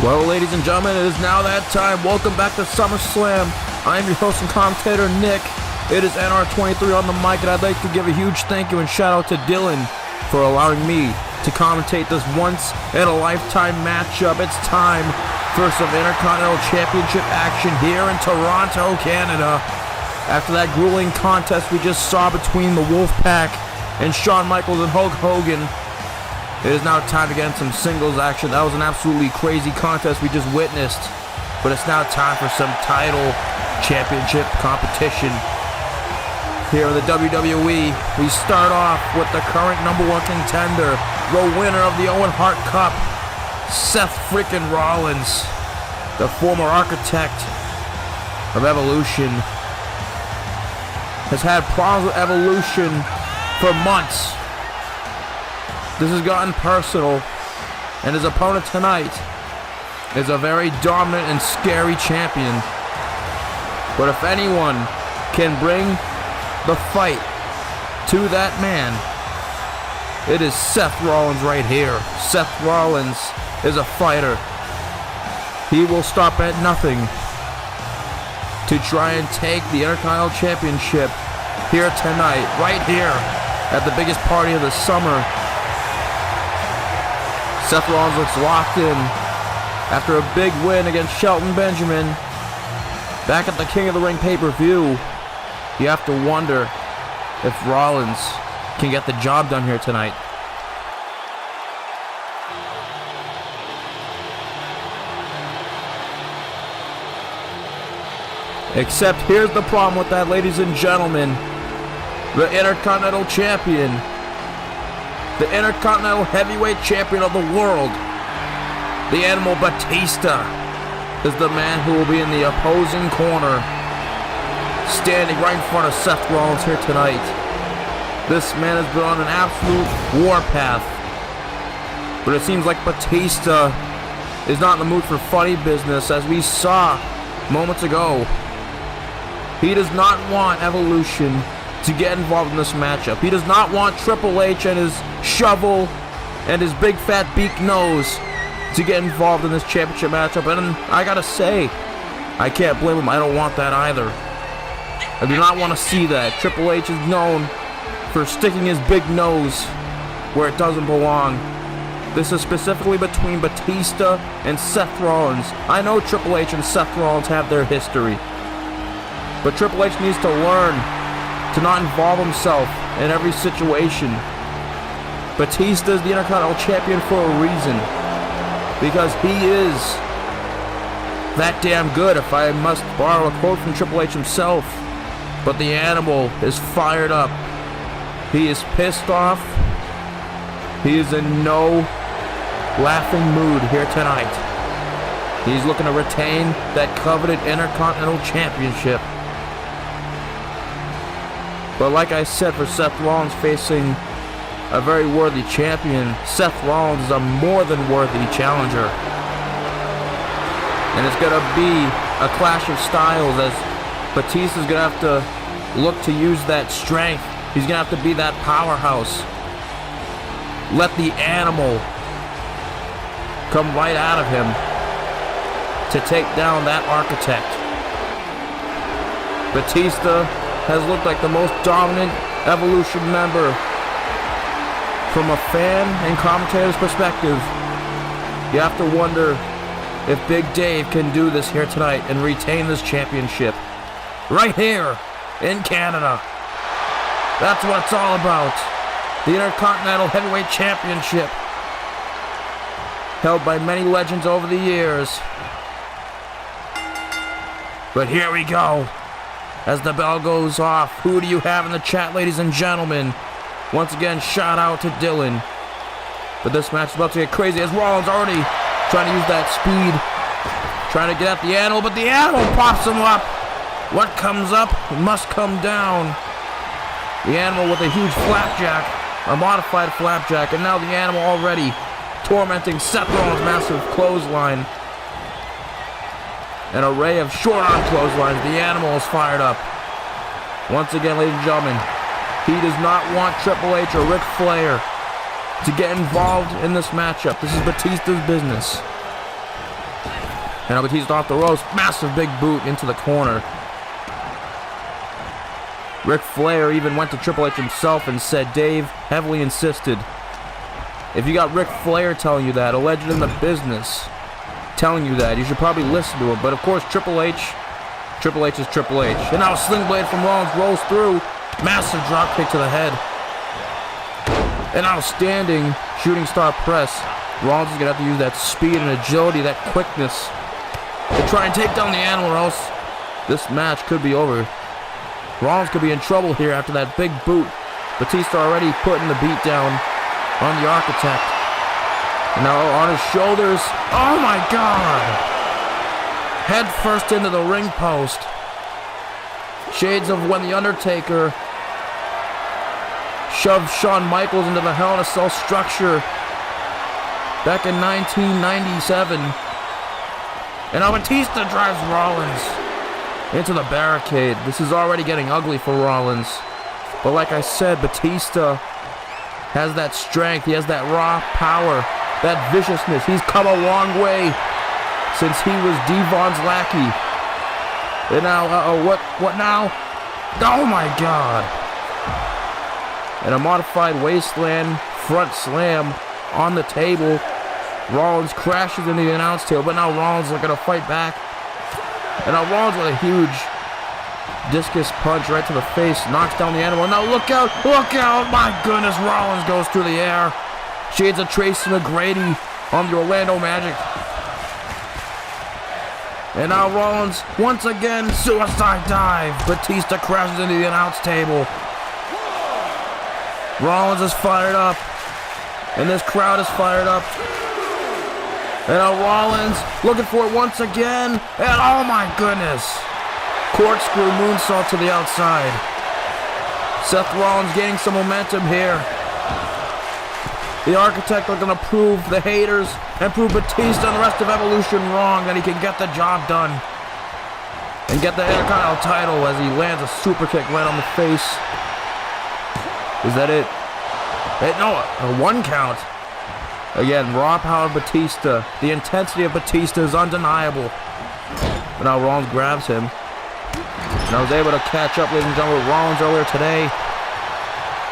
Well, ladies and gentlemen, it is now that time. Welcome back to SummerSlam. I am your host and commentator, Nick. It is NR23 on the mic, and I'd like to give a huge thank you and shout out to Dylan for allowing me to commentate this once-in-a-lifetime matchup. It's time for some Intercontinental Championship action here in Toronto, Canada. After that grueling contest we just saw between the Wolfpack and Shawn Michaels and Hulk Hogan, it is now time to get in some singles action. That was an absolutely crazy contest we just witnessed. But it's now time for some title championship competition. Here in the WWE, we start off with the current #1 contender, the winner of the Owen Hart Cup, Seth freaking Rollins, the former architect of Evolution, has had problems with Evolution for months. This has gotten personal, and his opponent tonight is a very dominant and scary champion. But if anyone can bring the fight to that man, it is Seth Rollins right here. Seth Rollins is a fighter. He will stop at nothing to try and take the Intercontinental Championship here tonight, right here at the biggest party of the summer. Seth Rollins looks locked in after a big win against Shelton Benjamin back at the King of the Ring pay-per-view. You have to wonder if Rollins can get the job done here tonight. Except here's the problem with that, ladies and gentlemen. The Intercontinental Champion, the Intercontinental Heavyweight Champion of the world, the Animal Batista, is the man who will be in the opposing corner, standing right in front of Seth Rollins here tonight. This man has been on an absolute warpath, but it seems like Batista is not in the mood for funny business, as we saw moments ago. He does not want Evolution to get involved in this matchup. He does not want Triple H and his shovel and his big fat beak nose to get involved in this championship matchup. And I gotta say, I can't blame him. I don't want that either. I do not want to see that. Triple H is known for sticking his big nose where it doesn't belong. This is specifically between Batista and Seth Rollins. I know Triple H and Seth Rollins have their history, but Triple H needs to learn to not involve himself in every situation. Batista is the Intercontinental Champion for a reason, because he is that damn good, if I must borrow a quote from Triple H himself. But the Animal is fired up. He is pissed off. He is in no laughing mood here tonight. He's looking to retain that coveted Intercontinental Championship. But like I said, for Seth Rollins facing a very worthy champion, Seth Rollins is a more than worthy challenger. And it's going to be a clash of styles, as Batista's going to have to look to use that strength. He's going to have to be that powerhouse. Let the Animal come right out of him to take down that architect. Batista has looked like the most dominant Evolution member from a fan and commentator's perspective. You have to wonder if Big Dave can do this here tonight and retain this championship right here in Canada. That's what it's all about. The Intercontinental Heavyweight Championship, held by many legends over the years. But here we go. As the bell goes off, who do you have in the chat, ladies and gentlemen? Once again, shout out to Dylan. But this match is about to get crazy, as Rollins already trying to use that speed, trying to get at the Animal, but the Animal pops him up. What comes up must come down. The Animal with a huge flapjack, a modified flapjack, and now the Animal already tormenting Seth Rollins' massive clothesline. An array of short-arm clotheslines. The Animal is fired up. Once again, ladies and gentlemen, he does not want Triple H or Ric Flair to get involved in this matchup. This is Batista's business. And Batista off the ropes. Massive big boot into the corner. Ric Flair even went to Triple H himself and said, Dave heavily insisted. If you got Ric Flair telling you that, a legend in the business, telling you that, you should probably listen to him. But of course, Triple H is Triple H. And now a sling blade from Rollins rolls through. Massive drop kick to the head. An outstanding shooting star press. Rollins is going to have to use that speed and agility, that quickness, to try and take down the animal, or else this match could be over. Rollins could be in trouble here after that big boot. Batista already putting the beat down on the Architect. And now on his shoulders. Oh my God! Head first into the ring post. Shades of when The Undertaker shoved Shawn Michaels into the Hell in a Cell structure back in 1997. And now Batista drives Rollins into the barricade. This is already getting ugly for Rollins. But like I said, Batista has that strength. He has that raw power, that viciousness. He's come a long way since he was Devon's lackey. And now, what now? Oh my God. And a modified wasteland front slam on the table. Rollins crashes into the announce table, but now Rollins is going to fight back. And now Rollins with a huge discus punch right to the face, knocks down the animal. Now look out, my goodness, Rollins goes through the air. Shades of Tracy McGrady on the Orlando Magic. And now Rollins, once again, suicide dive. Batista crashes into the announce table. Rollins is fired up. And this crowd is fired up. And now Rollins looking for it once again. And oh my goodness. Corkscrew moonsault to the outside. Seth Rollins gaining some momentum here. The Architect looking to prove the haters and prove Batista and the rest of Evolution wrong, that he can get the job done and get the Intercontinental title as he lands a super kick right on the face. Is that it? No, a 1 count. Again, raw power of Batista. The intensity of Batista is undeniable. But now Rollins grabs him. And I was able to catch up, ladies and gentlemen, with Rollins earlier today.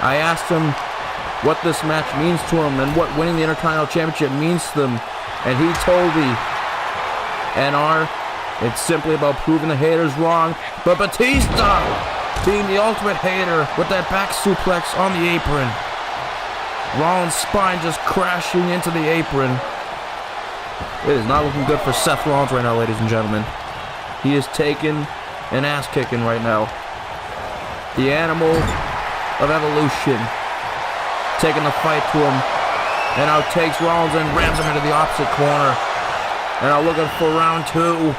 I asked him what this match means to him and what winning the Intercontinental Championship means to them. And he told me, NR, it's simply about proving the haters wrong. But Batista being the ultimate hater with that back suplex on the apron. Rollins' spine just crashing into the apron. It is not looking good for Seth Rollins right now, ladies and gentlemen. He is taking an ass kicking right now. The animal of Evolution taking the fight to him, and now takes Rollins and rams him into the opposite corner. And now looking for round 2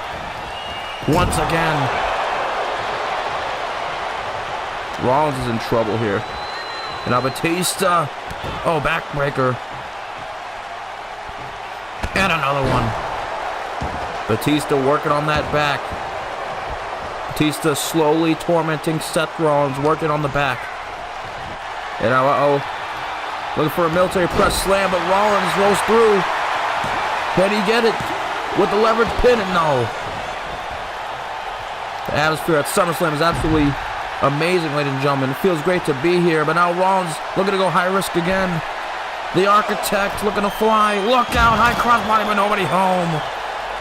once again. Rollins is in trouble here. And now Batista, oh, backbreaker, and another one. Batista working on that back. Batista slowly tormenting Seth Rollins, working on the back. And now, looking for a military press slam, but Rollins rolls through. Can he get it with the leverage pin? And no. The atmosphere at SummerSlam is absolutely amazing, ladies and gentlemen. It feels great to be here, but now Rollins looking to go high risk again. The Architect looking to fly. Look out, high crossbody, but nobody home.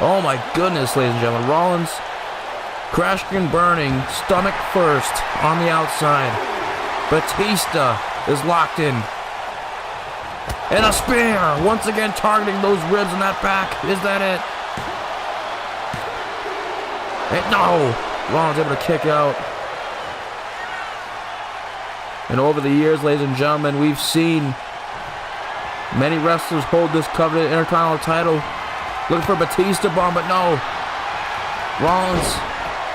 Oh my goodness, ladies and gentlemen. Rollins crashing and burning, stomach first on the outside. Batista is locked in. And a spear, once again targeting those ribs in that back. Is that it? No! Rollins able to kick out. And over the years, ladies and gentlemen, we've seen many wrestlers hold this coveted Intercontinental title. Looking for Batista bomb, but no. Rollins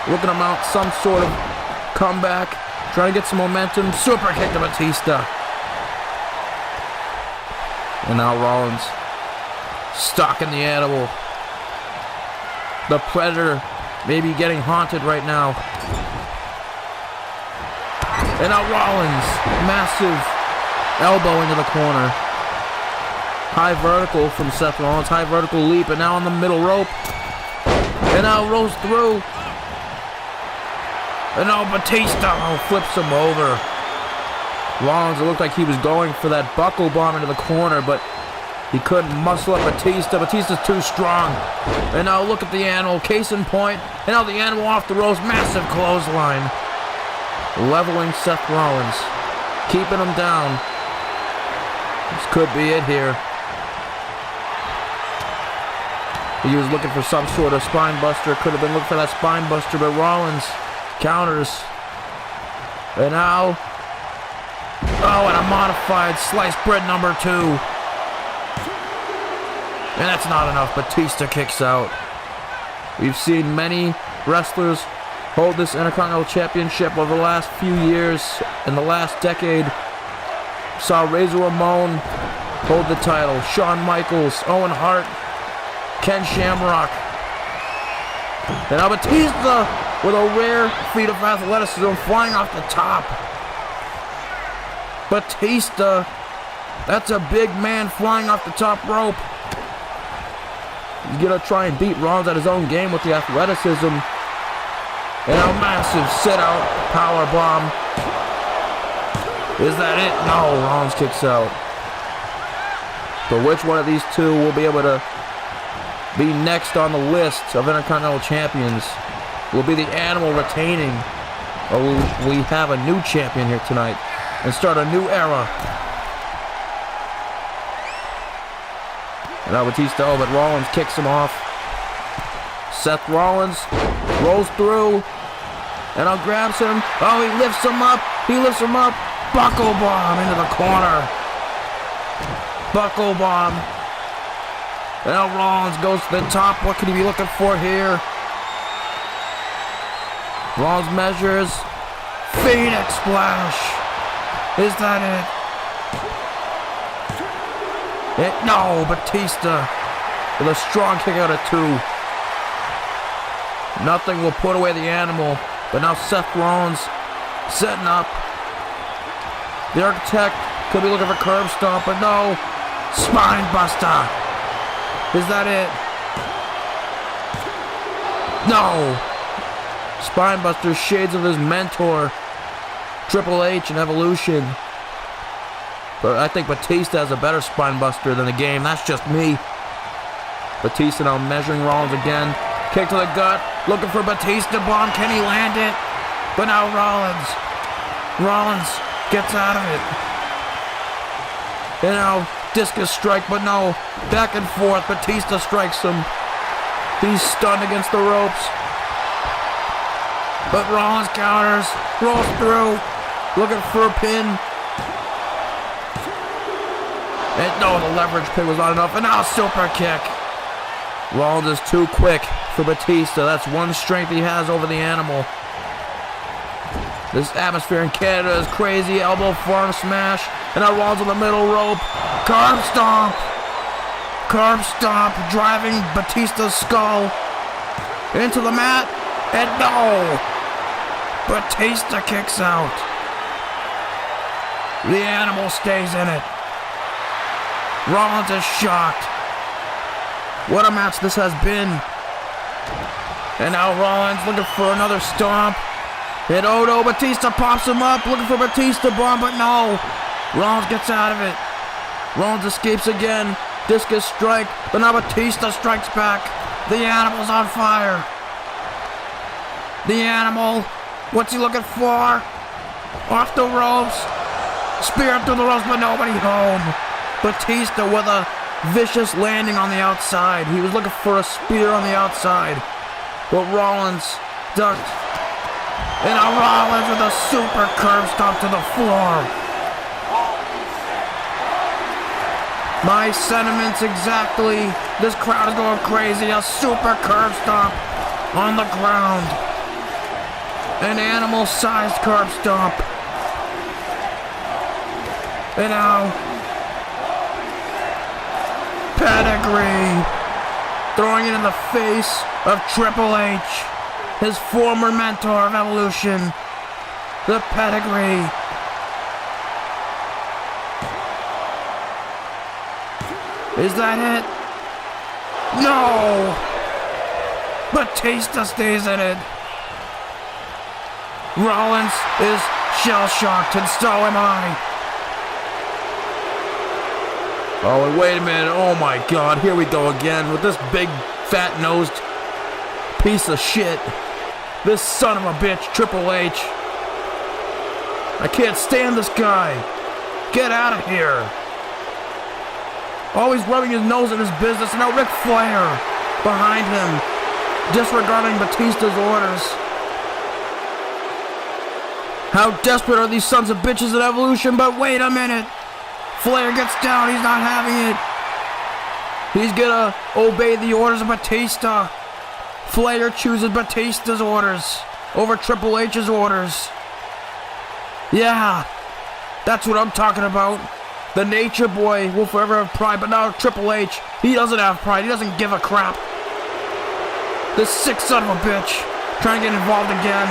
looking to mount some sort of comeback. Trying to get some momentum. Super kick to Batista. And now Rollins stalking the animal. The Predator may be getting haunted right now. And now Rollins, massive elbow into the corner. High vertical from Seth Rollins, high vertical leap, and now on the middle rope. And now rolls through. And now Batista flips him over. Rollins, it looked like he was going for that buckle bomb into the corner, but he couldn't muscle up Batista. Batista's too strong. And now look at the Animal, case in point. And now the Animal off the ropes, massive clothesline. Leveling Seth Rollins. Keeping him down. This could be it here. He was looking for some sort of spine buster. Could have been looking for that spine buster, but Rollins counters. And now, and a modified sliced bread number 2. And that's not enough. Batista kicks out. We've seen many wrestlers hold this Intercontinental Championship over the last few years. In the last decade, saw Razor Ramon hold the title. Shawn Michaels, Owen Hart, Ken Shamrock. And now Batista with a rare feat of athleticism flying off the top. Batista, that's a big man flying off the top rope. He's gonna try and beat Rollins at his own game with the athleticism. And a massive sit-out power bomb. Is that it? No, Rollins kicks out. But which one of these two will be able to be next on the list of Intercontinental Champions? Will be the Animal retaining, or will we have a new champion here tonight and start a new era? And now Batista, but Rollins kicks him off. Seth Rollins rolls through, and now grabs him. Oh, he lifts him up. He lifts him up. Buckle bomb into the corner. Buckle bomb. And now Rollins goes to the top. What could he be looking for here? Rollins measures. Phoenix Splash. Is that it? No, Batista with a strong kick out of 2. Nothing will put away the Animal. But now Seth Rollins setting up. The Architect could be looking for curb stomp, but no. Spine buster. Is that it? No. Spine buster, shades of his mentor, Triple H and Evolution. But I think Batista has a better spine buster than the game. That's just me. Batista now measuring Rollins again. Kick to the gut. Looking for Batista bomb. Can he land it? But now Rollins gets out of it. And now discus strike, but no. Back and forth. Batista strikes him. He's stunned against the ropes. But Rollins counters. Rolls through. Looking for a pin. And no, the leverage pin was not enough. And now a super kick. Rollins is too quick for Batista. That's one strength he has over the Animal. This atmosphere in Canada is crazy. Elbow forearm smash. And now Rollins on the middle rope. Curb stomp. Curb stomp. Driving Batista's skull into the mat. And no. Batista kicks out. The Animal stays in it. Rollins is shocked. What a match this has been. And now Rollins looking for another stomp. And oh no, Batista pops him up, looking for Batista bomb, but no. Rollins gets out of it. Rollins escapes again. Discus strike, but now Batista strikes back. The Animal's on fire. The Animal, what's he looking for? Off the ropes. Spear through the ropes, but nobody home. Batista with a vicious landing on the outside. He was looking for a spear on the outside, but Rollins ducked. And now Rollins with a super curb stomp to the floor. My sentiments exactly. This crowd is going crazy. A super curb stomp on the ground. An animal-sized curb stomp. And now Pedigree, throwing it in the face of Triple H, his former mentor of Evolution. The Pedigree. Is that it? No! Batista stays in it. Rollins is shell-shocked, and so am I. Oh, and wait a minute. Oh my God, here we go again with this big, fat-nosed piece of shit. This son of a bitch, Triple H. I can't stand this guy. Get out of here. Always rubbing his nose in his business, and now Ric Flair behind him, disregarding Batista's orders. How desperate are these sons of bitches at Evolution, but wait a minute. Flair gets down, he's not having it. He's gonna obey the orders of Batista. Flair chooses Batista's orders over Triple H's orders. Yeah, that's what I'm talking about. The Nature Boy will forever have pride, but now Triple H, he doesn't have pride, he doesn't give a crap. This sick son of a bitch, trying to get involved again.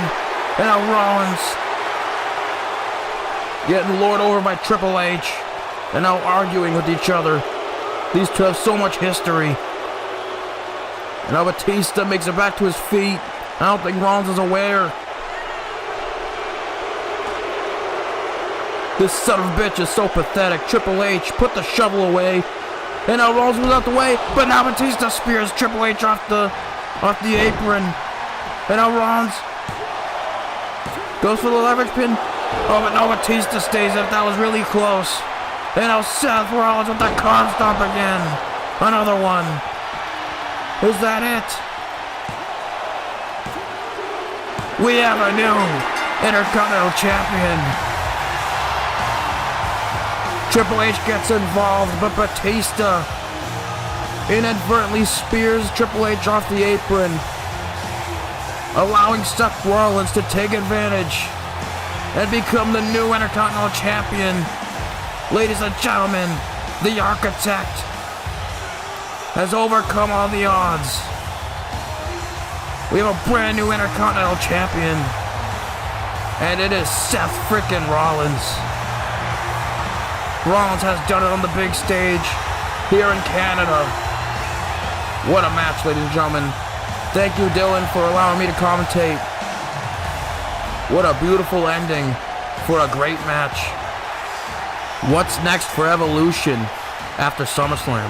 And now Rollins, getting lured over by Triple H, and now arguing with each other. These two have so much history. And now Batista makes it back to his feet. I don't think Rollins is aware. This son of a bitch is so pathetic. Triple H, put the shovel away. And now Rollins was out the way, but now Batista spears Triple H off the apron. And now Rollins goes for the leverage pin. Oh, but no, Batista stays up. That was really close. And now Seth Rollins with the carb stomp again. Another one. Is that it? We have a new Intercontinental Champion. Triple H gets involved, but Batista inadvertently spears Triple H off the apron, allowing Seth Rollins to take advantage and become the new Intercontinental Champion. Ladies and gentlemen, the Architect has overcome all the odds. We have a brand new Intercontinental Champion, and it is Seth frickin' Rollins. Rollins has done it on the big stage here in Canada. What a match, ladies and gentlemen. Thank you, Dylan, for allowing me to commentate. What a beautiful ending for a great match. What's next for Evolution after SummerSlam?